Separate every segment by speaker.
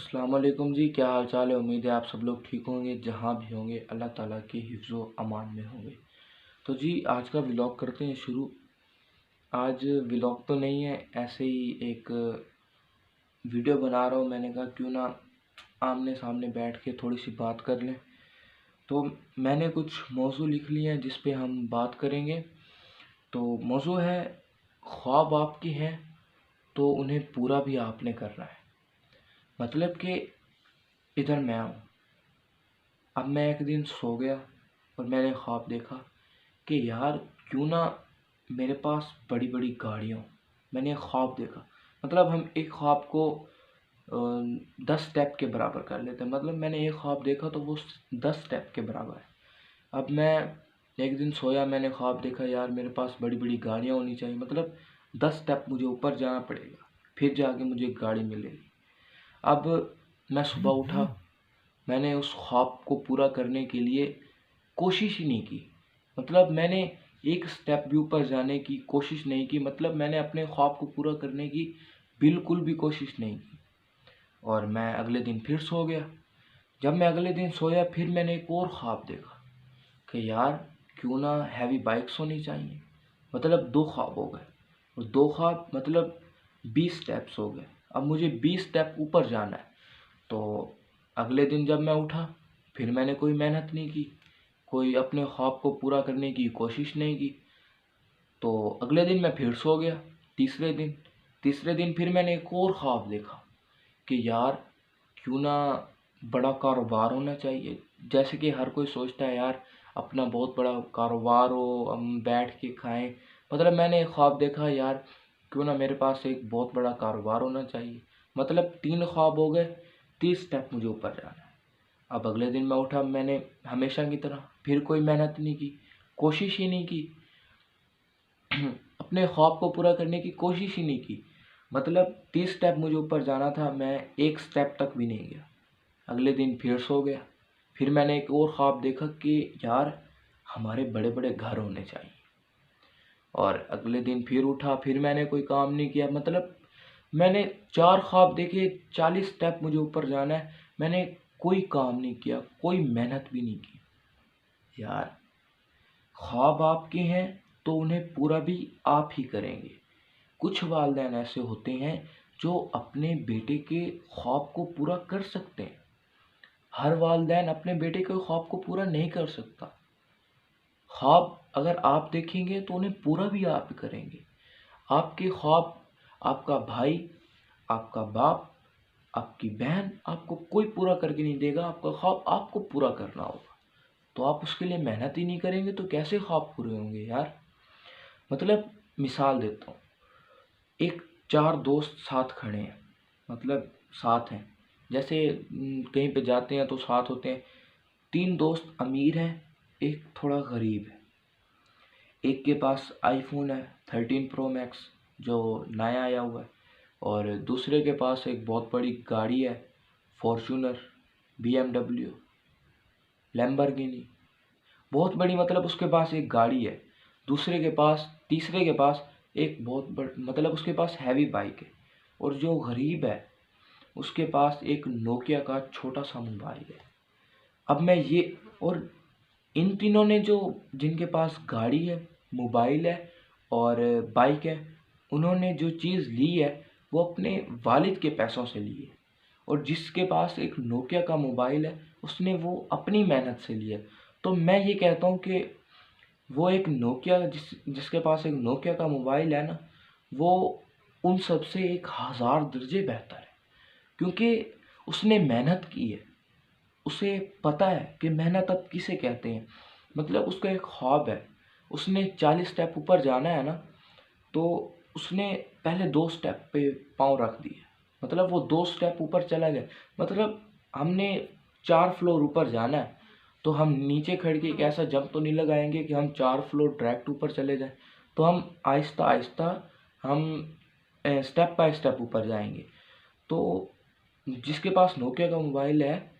Speaker 1: अस्सलाम वालेकुम जी, क्या हाल चाल है। उम्मीद है आप सब लोग ठीक होंगे, जहाँ भी होंगे अल्लाह ताला के हिफ्ज़ व अमान में होंगे। तो जी आज का व्लॉग करते हैं शुरू। आज व्लॉग तो नहीं है, ऐसे ही एक वीडियो बना रहा हूँ। मैंने कहा क्यों ना आमने सामने बैठ के थोड़ी सी बात कर लें। तो मैंने कुछ मौजू लिख लिए हैं जिस पे हम बात करेंगे। तो मौजू है, ख्वाब आपके हैं तो उन्हें पूरा भी आपने करना है। मतलब कि इधर मैं हूँ, अब मैं एक दिन सो गया और मैंने ख्वाब देखा कि यार क्यों ना मेरे पास बड़ी बड़ी गाड़ियाँ हों। मैंने एक ख्वाब देखा, मतलब हम एक ख्वाब को 10 स्टेप के बराबर कर लेते हैं। मतलब मैंने एक ख्वाब देखा तो वो 10 स्टेप के बराबर है। अब मैं एक दिन सोया, मैंने ख्वाब देखा यार मेरे पास बड़ी बड़ी गाड़ियाँ होनी चाहिए, मतलब 10 स्टेप मुझे ऊपर जाना पड़ेगा, फिर जाके मुझे गाड़ी मिलेगी। अब मैं सुबह उठा, मैंने उस ख्वाब को पूरा करने के लिए कोशिश ही नहीं की। मतलब मैंने एक स्टेप भी ऊपर जाने की कोशिश नहीं की, मतलब मैंने अपने ख्वाब को पूरा करने की बिल्कुल भी कोशिश नहीं की। और मैं अगले दिन फिर सो गया। जब मैं अगले दिन सोया फिर मैंने एक और ख्वाब देखा कि यार क्यों ना हैवी बाइक्स होनी चाहिए। मतलब 2 ख्वाब हो गए और 2 ख्वाब मतलब 20 स्टेप्स हो गए। अब मुझे 20 स्टेप ऊपर जाना है। तो अगले दिन जब मैं उठा फिर मैंने कोई मेहनत नहीं की, कोई अपने ख्वाब को पूरा करने की कोशिश नहीं की। तो अगले दिन मैं फिर सो गया। तीसरे दिन फिर मैंने एक और ख्वाब देखा कि यार क्यों ना बड़ा कारोबार होना चाहिए। जैसे कि हर कोई सोचता है यार अपना बहुत बड़ा कारोबार हो, हम बैठ के खाएं। मतलब मैंने एक ख्वाब देखा यार क्यों ना मेरे पास एक बहुत बड़ा कारोबार होना चाहिए। मतलब 3 ख्वाब हो गए, 30 स्टेप मुझे ऊपर जाना है। अब अगले दिन मैं उठा, मैंने हमेशा की तरह फिर कोई मेहनत नहीं की, कोशिश ही नहीं की। अपने ख्वाब को पूरा करने की कोशिश ही नहीं की। मतलब 30 स्टेप मुझे ऊपर जाना था, मैं एक स्टेप तक भी नहीं गया। अगले दिन फिर सो गया। फिर मैंने एक और ख्वाब देखा कि यार हमारे बड़े बड़े घर होने चाहिए। और अगले दिन फिर उठा, फिर मैंने कोई काम नहीं किया। मतलब मैंने 4 ख्वाब देखे, 40 स्टेप मुझे ऊपर जाना है, मैंने कोई काम नहीं किया, कोई मेहनत भी नहीं की। यार ख्वाब आपके हैं तो उन्हें पूरा भी आप ही करेंगे। कुछ वालिदैन ऐसे होते हैं जो अपने बेटे के ख्वाब को पूरा कर सकते हैं। हर वालिदैन अपने बेटे के ख्वाब को पूरा नहीं कर सकता। ख्वाब अगर आप देखेंगे तो उन्हें पूरा भी आप ही करेंगे। आपके ख्वाब आपका भाई, आपका बाप, आपकी बहन आपको कोई पूरा करके नहीं देगा। आपका ख्वाब आपको पूरा करना होगा। तो आप उसके लिए मेहनत ही नहीं करेंगे तो कैसे ख्वाब पूरे होंगे यार। मतलब मिसाल देता हूँ, एक 4 दोस्त साथ खड़े हैं, मतलब साथ हैं। जैसे कहीं पे जाते हैं तो साथ होते हैं। 3 दोस्त अमीर हैं, एक थोड़ा गरीब है। एक के पास आईफोन है 13 प्रो मैक्स जो नया आया हुआ है, और दूसरे के पास एक बहुत बड़ी गाड़ी है, फॉर्च्यूनर, BMW, लैम्बोर्गिनी, बहुत बड़ी। मतलब उसके पास एक गाड़ी है। तीसरे के पास एक बहुत बड़ मतलब उसके पास हैवी बाइक है। और जो गरीब है उसके पास एक नोकिया का छोटा सा मोबाइल है। अब मैं ये और इन तीनों ने जो जिनके पास गाड़ी है, मोबाइल है और बाइक है, उन्होंने जो चीज़ ली है वो अपने वालिद के पैसों से ली है। और जिसके पास एक नोकिया का मोबाइल है उसने वो अपनी मेहनत से लिया। तो मैं ये कहता हूँ कि वो एक नोकिया जिसके पास एक नोकिया का मोबाइल है ना, वो उन सब से 1000 दर्जे बेहतर है। क्योंकि उसने मेहनत की है, उसे पता है कि मेहनत अब किसे कहते हैं। मतलब उसका एक ख्वाब है, उसने 40 स्टेप ऊपर जाना है ना, तो उसने पहले 2 स्टेप पे पाँव रख दिए। मतलब वो 2 स्टेप ऊपर चला गया। मतलब हमने 4 फ्लोर ऊपर जाना है तो हम नीचे खड़ के एक ऐसा जंप तो नहीं लगाएंगे कि हम 4 फ्लोर डायरेक्ट ऊपर चले जाएं। तो हम आहिस्ता आहिस्ता हम स्टेप बाय स्टेप ऊपर जाएंगे। तो जिसके पास नोकिया का मोबाइल है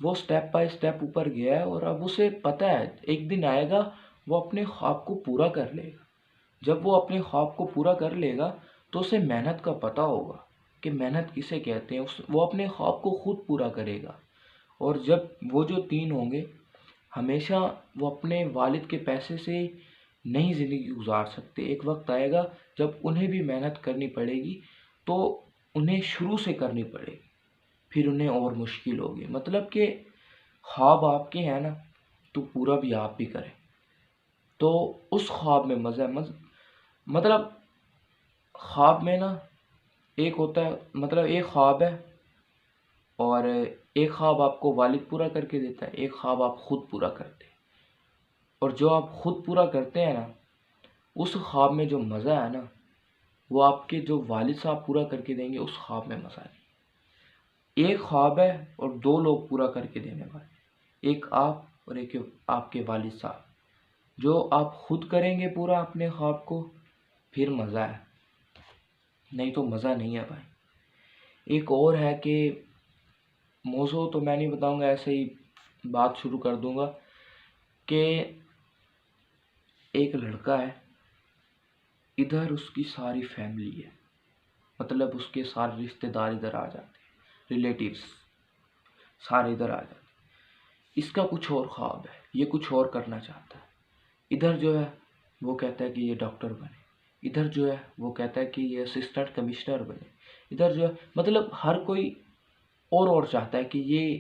Speaker 1: वो स्टेप बाय स्टेप ऊपर गया है और अब उसे पता है एक दिन आएगा वो अपने ख्वाब को पूरा कर लेगा। जब वो अपने ख्वाब को पूरा कर लेगा तो उसे मेहनत का पता होगा कि मेहनत किसे कहते हैं। वो अपने ख्वाब को खुद पूरा करेगा। और जब वो जो 3 होंगे, हमेशा वो अपने वालिद के पैसे से नई ज़िंदगी गुजार सकते। एक वक्त आएगा जब उन्हें भी मेहनत करनी पड़ेगी, तो उन्हें शुरू से करनी पड़ेगी, फिर उन्हें और मुश्किल होगी। मतलब कि ख्वाब आपके हैं ना, तो पूरा भी आप ही करें, तो उस ख्वाब में मज़ा है। मतलब ख्वाब में ना एक होता है, मतलब एक ख्वाब है और एक ख्वाब आपको वालिद पूरा करके देता है, एक ख्वाब आप खुद पूरा करते हैं। और जो आप खुद पूरा करते हैं ना, उस ख्वाब में जो मज़ा है ना, वो आपके जो वालिद साहब पूरा करके देंगे, उस ख्वाब में मज़ा नहीं। एक ख्वाब है और 2 लोग पूरा करके देने वाले, एक आप और एक आपके वालिद साहब। जो आप खुद करेंगे पूरा अपने ख्वाब को, फिर मज़ा है, नहीं तो मज़ा नहीं है भाई। एक और है कि मौजू तो मैं नहीं बताऊंगा, ऐसे ही बात शुरू कर दूंगा कि एक लड़का है, इधर उसकी सारी फैमिली है, मतलब उसके सारे रिश्तेदार इधर आ जाते हैं, रिलेटिव्स सारे इधर आ जाते हैं। इसका कुछ और ख्वाब है, ये कुछ और करना चाहता है। इधर जो है वो कहता है कि ये डॉक्टर बने, इधर जो है वो कहता है कि ये असिस्टेंट कमिश्नर बने, इधर जो है मतलब हर कोई और चाहता है कि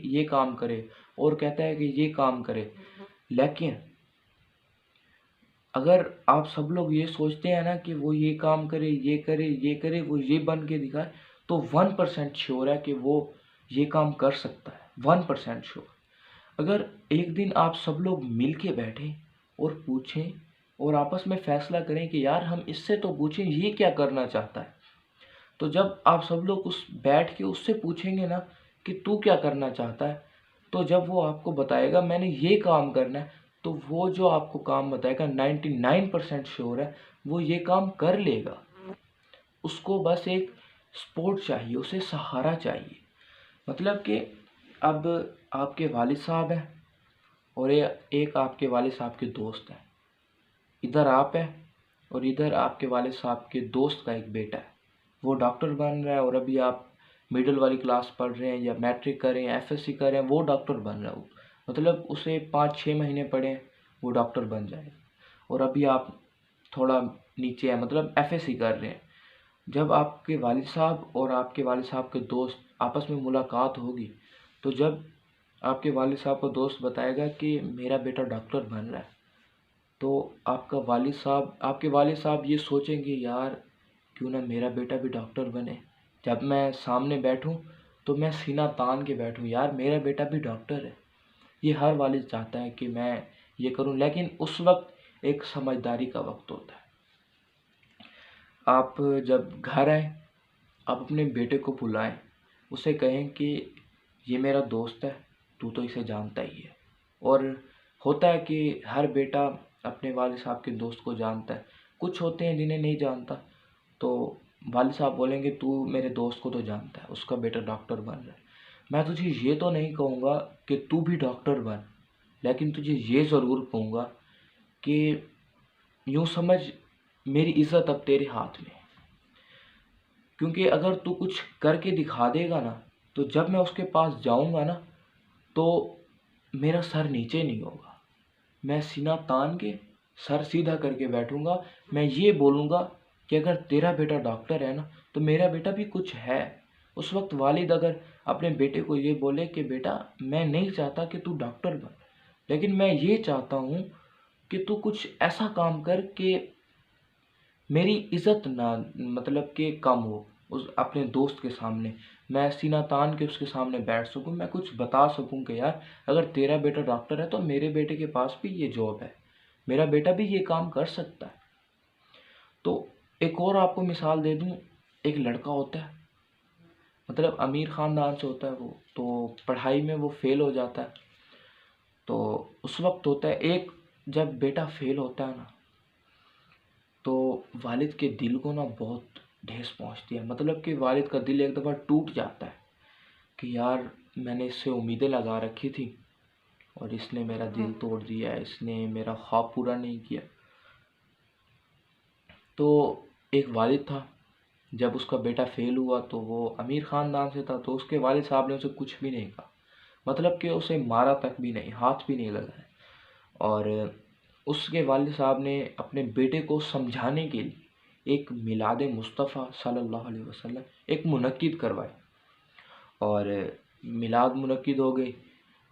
Speaker 1: ये काम करे, और कहता है कि ये काम करे। लेकिन अगर आप सब लोग ये सोचते हैं ना कि वो ये काम करे, ये करे, ये करे, वो ये बन के दिखाए, तो 1% श्योर है कि वो ये काम कर सकता है। 1% श्योर। अगर एक दिन आप सब लोग मिल के बैठें और पूछें और आपस में फैसला करें कि यार हम इससे तो पूछें ये क्या करना चाहता है, तो जब आप सब लोग उस बैठ के उससे पूछेंगे ना कि तू क्या करना चाहता है, तो जब वो आपको बताएगा मैंने ये काम करना है, तो वो जो आपको काम बताएगा 99% श्योर है वो ये काम कर लेगा। उसको बस एक सपोर्ट चाहिए, उसे सहारा चाहिए। मतलब कि अब आपके वालिद साहब हैं और एक आपके वालिद साहब के दोस्त हैं। इधर आप हैं और इधर आपके वालिद साहब के दोस्त का एक बेटा है, वो डॉक्टर बन रहा है। और अभी आप मिडिल वाली क्लास पढ़ रहे हैं या मैट्रिक कर रहे हैं, एफएससी कर रहे हैं, वो डॉक्टर बन रहा है। मतलब उसे 5-6 महीने पढ़े, वो डॉक्टर बन जाएगा। और अभी आप थोड़ा नीचे हैं, मतलब एफएससी कर रहे हैं। जब आपके वालिद साहब और आपके वालिद साहब के दोस्त आपस में मुलाकात होगी, तो जब आपके वालिद साहब का दोस्त बताएगा कि मेरा बेटा डॉक्टर बन रहा है, तो आपके वालिद साहब ये सोचेंगे यार क्यों ना मेरा बेटा भी डॉक्टर बने। जब मैं सामने बैठूं तो मैं सीना तान के बैठूं, यार मेरा बेटा भी डॉक्टर है। ये हर वालिद चाहता है कि मैं ये करूं, लेकिन उस वक्त एक समझदारी का वक्त होता है। आप जब घर आए, आप अपने बेटे को बुलाएं, उसे कहें कि ये मेरा दोस्त है, तू तो इसे जानता ही है। और होता है कि हर बेटा अपने वालिद साहब के दोस्त को जानता है, कुछ होते हैं जिन्हें नहीं जानता। तो वालिद साहब बोलेंगे तू मेरे दोस्त को तो जानता है, उसका बेटा डॉक्टर बन रहा है। मैं तुझे ये तो नहीं कहूँगा कि तू भी डॉक्टर बन, लेकिन तुझे ये ज़रूर कहूँगा कि यूँ समझ मेरी इज़्ज़त अब तेरे हाथ में है। क्योंकि अगर तू कुछ करके दिखा देगा ना, तो जब मैं उसके पास जाऊँगा ना, तो मेरा सर नीचे नहीं होगा, मैं सीना तान के सर सीधा करके बैठूँगा। मैं ये बोलूँगा कि अगर तेरा बेटा डॉक्टर है ना, तो मेरा बेटा भी कुछ है। उस वक्त वालिद अगर अपने बेटे को ये बोले कि बेटा मैं नहीं चाहता कि तू डॉक्टर बन, लेकिन मैं ये चाहता हूँ कि तू कुछ ऐसा काम कर कि मेरी इज़्ज़त ना मतलब कि कम हो, उस अपने दोस्त के सामने मैं सीना तान के उसके सामने बैठ सकूं, मैं कुछ बता सकूं कि यार अगर तेरा बेटा डॉक्टर है तो मेरे बेटे के पास भी ये जॉब है, मेरा बेटा भी ये काम कर सकता है। तो एक और आपको मिसाल दे दूं, एक लड़का होता है, मतलब अमीर ख़ानदान से होता है वो, तो पढ़ाई में वो फेल हो जाता है। तो उस वक्त होता है एक, जब बेटा फेल होता है ना, तो वालिद के दिल को ना बहुत ठेस पहुंचती है। मतलब कि वालिद का दिल एक दफ़ा टूट जाता है कि यार मैंने इससे उम्मीदें लगा रखी थी और इसने मेरा दिल तोड़ दिया, इसने मेरा ख्वाब पूरा नहीं किया। तो एक वालिद था जब उसका बेटा फेल हुआ तो वो अमीर ख़ानदान से था, तो उसके वालिद साहब ने उसे कुछ भी नहीं कहा, मतलब कि उसे मारा तक भी नहीं, हाथ भी नहीं लगाया। और उसके वालिद साहब ने अपने बेटे को समझाने के लिए एक मिलाद मुस्तफ़ा सल्लल्लाहु अलैहि वसल्लम एक मुनक्किद करवाई, और मिलाद मुनक्किद हो गई,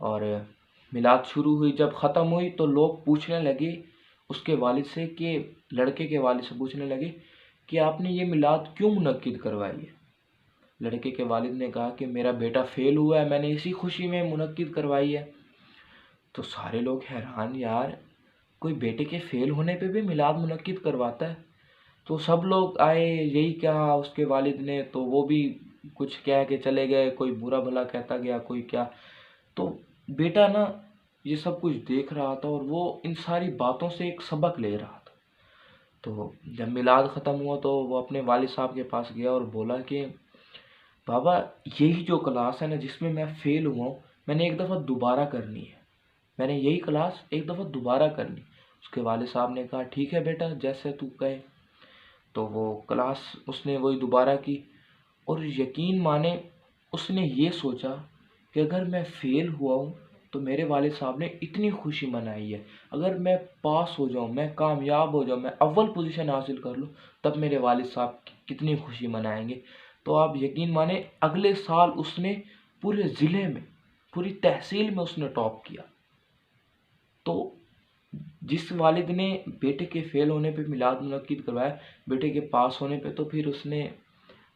Speaker 1: और मिलाद शुरू हुई। जब ख़त्म हुई तो लोग पूछने लगे उसके वालिद से, कि लड़के के वालिद से पूछने लगे कि आपने ये मिलाद क्यों मुनक्किद करवाई है। लड़के के वालिद ने कहा कि मेरा बेटा फेल हुआ है, मैंने इसी खुशी में मुनक्किद करवाई है। तो सारे लोग हैरान, यार कोई बेटे के फेल होने पे भी मिलाद मुनक्किद करवाता है। तो सब लोग आए, यही कहा उसके वालिद ने, तो वो भी कुछ कह के चले गए, कोई बुरा भला कहता गया, कोई क्या। तो बेटा ना ये सब कुछ देख रहा था, और वो इन सारी बातों से एक सबक ले रहा था। तो जब मिलाद ख़त्म हुआ तो वो अपने वालिद साहब के पास गया और बोला कि बाबा, यही जो क्लास है ना जिसमें मैं फ़ेल हुआ हूँ, मैंने एक दफ़ा दोबारा करनी है, मैंने यही क्लास एक दफ़ा दोबारा करनी। उसके वालिद साहब ने कहा ठीक है बेटा, जैसे तू कहे। तो वो क्लास उसने वही दोबारा की, और यकीन माने उसने ये सोचा कि अगर मैं फ़ेल हुआ हूँ तो मेरे वालिद साहब ने इतनी खुशी मनाई है, अगर मैं पास हो जाऊँ, मैं कामयाब हो जाऊँ, मैं अव्वल पोजीशन हासिल कर लूँ, तब मेरे वालिद साहब कितनी खुशी मनाएंगे। तो आप यकीन माने अगले साल उसने पूरे ज़िले में, पूरी तहसील में उसने टॉप किया। तो जिस वालिद ने बेटे के फेल होने पे मिलाद मुनक्किद करवाया, बेटे के पास होने पे तो फिर उसने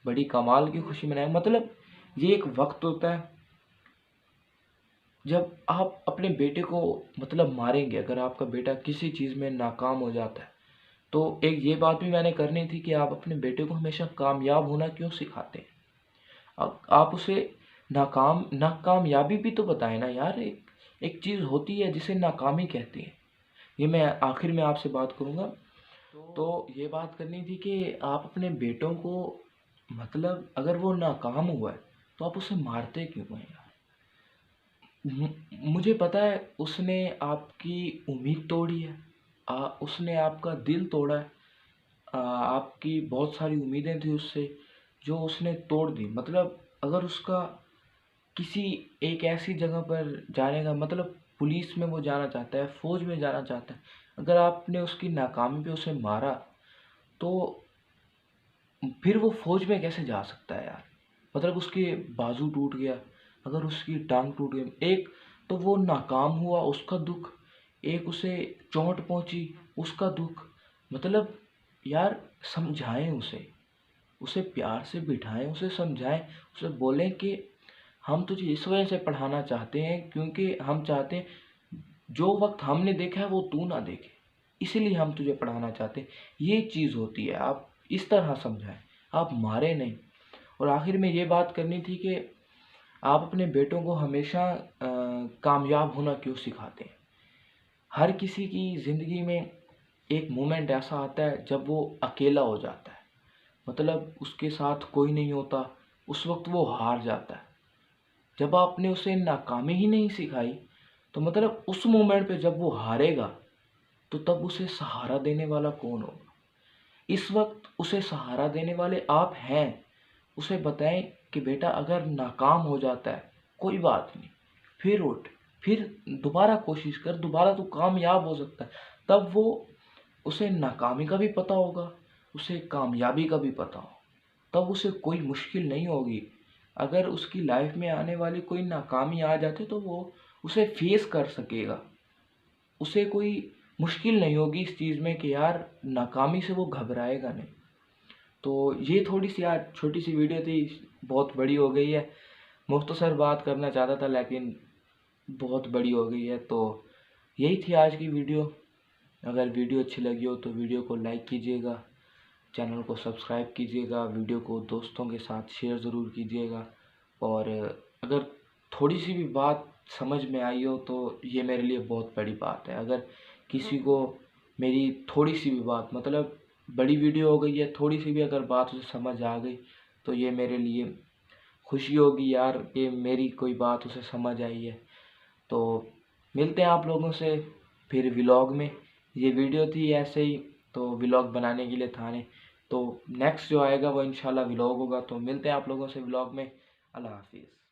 Speaker 1: बड़ी कमाल की खुशी मनाई। मतलब ये एक वक्त होता है जब आप अपने बेटे को मतलब मारेंगे, अगर आपका बेटा किसी चीज़ में नाकाम हो जाता है, तो एक ये बात भी मैंने करनी थी कि आप अपने बेटे को हमेशा कामयाब होना क्यों सिखाते हैं। आप उसे नाकामयाबी भी तो बताएं ना यार। एक चीज़ होती है जिसे नाकामी कहते हैं। ये मैं आखिर में आपसे बात करूँगा। तो ये बात करनी थी कि आप अपने बेटों को, मतलब अगर वो नाकाम हुआ है तो आप उसे मारते क्यों हैं यार। मुझे पता है उसने आपकी उम्मीद तोड़ी है, उसने आपका दिल तोड़ा है, आपकी बहुत सारी उम्मीदें थी उससे जो उसने तोड़ दी। मतलब अगर उसका किसी एक ऐसी जगह पर जाने का, मतलब पुलिस में वो जाना चाहता है, फौज में जाना चाहता है, अगर आपने उसकी नाकामी पे उसे मारा तो फिर वो फौज में कैसे जा सकता है यार। मतलब उसके बाजू टूट गया, अगर उसकी टांग टूट गई, एक तो वो नाकाम हुआ उसका दुख, एक उसे चोट पहुंची उसका दुख। मतलब यार समझाएं उसे, उसे प्यार से बिठाएं, उसे समझाएं, उसे बोलें कि हम तुझे इस वजह से पढ़ाना चाहते हैं क्योंकि हम चाहते हैं जो वक्त हमने देखा है वो तू ना देखे, इसीलिए हम तुझे पढ़ाना चाहते हैं। ये चीज़ होती है, आप इस तरह समझाएं, आप मारे नहीं। और आखिर में ये बात करनी थी कि आप अपने बेटों को हमेशा कामयाब होना क्यों सिखाते हैं। हर किसी की ज़िंदगी में एक मोमेंट ऐसा आता है जब वो अकेला हो जाता है, मतलब उसके साथ कोई नहीं होता, उस वक्त वो हार जाता है। जब आपने उसे नाकामी ही नहीं सिखाई तो मतलब उस मोमेंट पे जब वो हारेगा तो तब उसे सहारा देने वाला कौन होगा। इस वक्त उसे सहारा देने वाले आप हैं। उसे बताएं कि बेटा अगर नाकाम हो जाता है कोई बात नहीं, फिर उठ, फिर दोबारा कोशिश कर, दोबारा तो कामयाब हो सकता है। तब वो, उसे नाकामी का भी पता होगा, उसे कामयाबी का भी पता हो, तब उसे कोई मुश्किल नहीं होगी। अगर उसकी लाइफ में आने वाली कोई नाकामी आ जाती तो वो उसे फेस कर सकेगा, उसे कोई मुश्किल नहीं होगी इस चीज़ में कि यार नाकामी से वो घबराएगा नहीं। तो ये थोड़ी सी यार छोटी सी वीडियो थी, बहुत बड़ी हो गई है। मुख्तसर बात करना चाहता था लेकिन बहुत बड़ी हो गई है। तो यही थी आज की वीडियो। अगर वीडियो अच्छी लगी हो तो वीडियो को लाइक कीजिएगा, चैनल को सब्सक्राइब कीजिएगा, वीडियो को दोस्तों के साथ शेयर ज़रूर कीजिएगा। और अगर थोड़ी सी भी बात समझ में आई हो तो ये मेरे लिए बहुत बड़ी बात है। अगर किसी को मेरी थोड़ी सी भी बात, मतलब बड़ी वीडियो हो गई है, थोड़ी सी भी अगर बात उसे समझ आ गई तो ये मेरे लिए खुशी होगी यार कि मेरी कोई बात उसे समझ आई है। तो मिलते हैं आप लोगों से फिर व्लॉग में। ये वीडियो थी ऐसे ही, तो व्लॉग बनाने के लिए था नहीं, तो नेक्स्ट जो आएगा वो इंशाल्लाह व्लॉग होगा। तो मिलते हैं आप लोगों से व्लॉग में। अल्लाह हाफिज़।